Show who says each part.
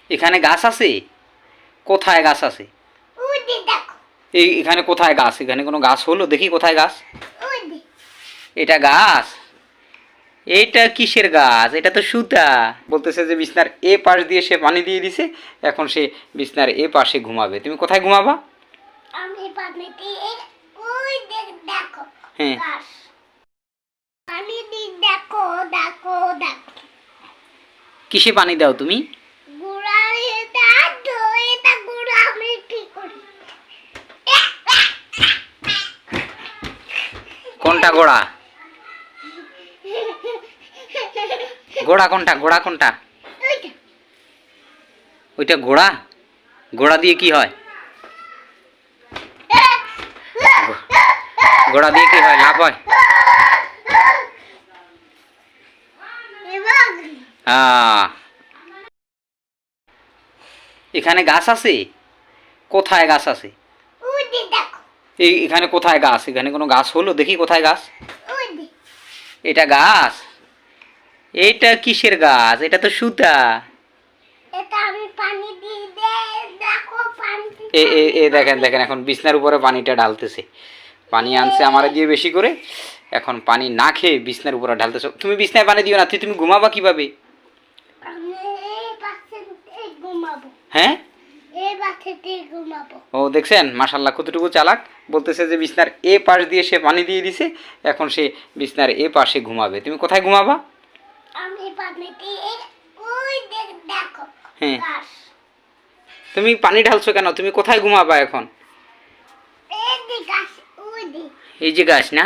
Speaker 1: এখানে গাছ আছে? কোথায় গাছ আছে?
Speaker 2: ওই যে দেখো।
Speaker 1: এখানে কোথায় গাছ? এখানে কোনো গাছ হলো? দেখি কোথায় গাছ।
Speaker 2: ওই যে।
Speaker 1: এটা গাছ? এইটা কিসের গাছ? এটা তো সুতা। বলতেছে যে বিছনার এ পাশ দিয়ে সে পানি দিয়ে দিছে, এখন সে বিছনার এ পাশে ঘুমাবে। তুমি কোথায় ঘুমাবা?
Speaker 2: আমি পানি দিয়ে ওই দেখো
Speaker 1: হ্যাঁ।
Speaker 2: গাছ। পানি দিয়ে দেখো দেখো দেখো।
Speaker 1: কিসে পানি দাও তুমি?
Speaker 2: গুড়া এটা এটা গুড়া আমি কি করি?
Speaker 1: কোনটা গোড়া? গোড়া কোনটা? গোড়া কোনটা?
Speaker 2: ওইটা।
Speaker 1: ওইটা গোড়া? গোড়া দিয়ে কি হয়? গোড়া দিয়ে কি হয়? লাভ হয়? এখানে গাছ আছে? কোথায় গাছ আছে?
Speaker 2: ওই যে দেখো।
Speaker 1: এখানে কোথায় গাছ? এখানে কোনো গাছ হলো? দেখি কোথায় গাছ।
Speaker 2: ওই যে।
Speaker 1: এটা গাছ? এইটা কিসের গাছ? এটা তো সুতা।
Speaker 2: এটা আমি পানি দিয়ে দেখো পানি।
Speaker 1: এ দেখেন দেখেন, এখন বিছনার উপরে পানিটা ঢালতেছে। পানি আনছে আমারে দিয়ে বেশি করে, এখন পানি না খেয়ে বিছনার উপরে ঢালতেছে। তুমি বিছনায় পানি দিও না, তুমি ঘুমাবা কিভাবে?
Speaker 2: আমি এই পাশে ঘুমাবো।
Speaker 1: হ্যাঁ,
Speaker 2: এই বাসাতে ঘুমাবো।
Speaker 1: ও দেখছেন মাশাল্লাহ কতটুকু চালাক। বলতেছে যে বিছনার এ পাশ দিয়ে সে পানি দিয়ে দিছে, এখন সে বিছনার এ পাশে ঘুমাবে। তুমি কোথায় ঘুমাবা?
Speaker 2: আমি পানি দিয়ে ওই দেখো
Speaker 1: হ্যাঁ।
Speaker 2: গাছ।
Speaker 1: তুমি পানি ঢালছো কেন? তুমি কোথায় ঘুমাবা এখন?
Speaker 2: এই যে গাছ ওই যে।
Speaker 1: এই যে গাছ না?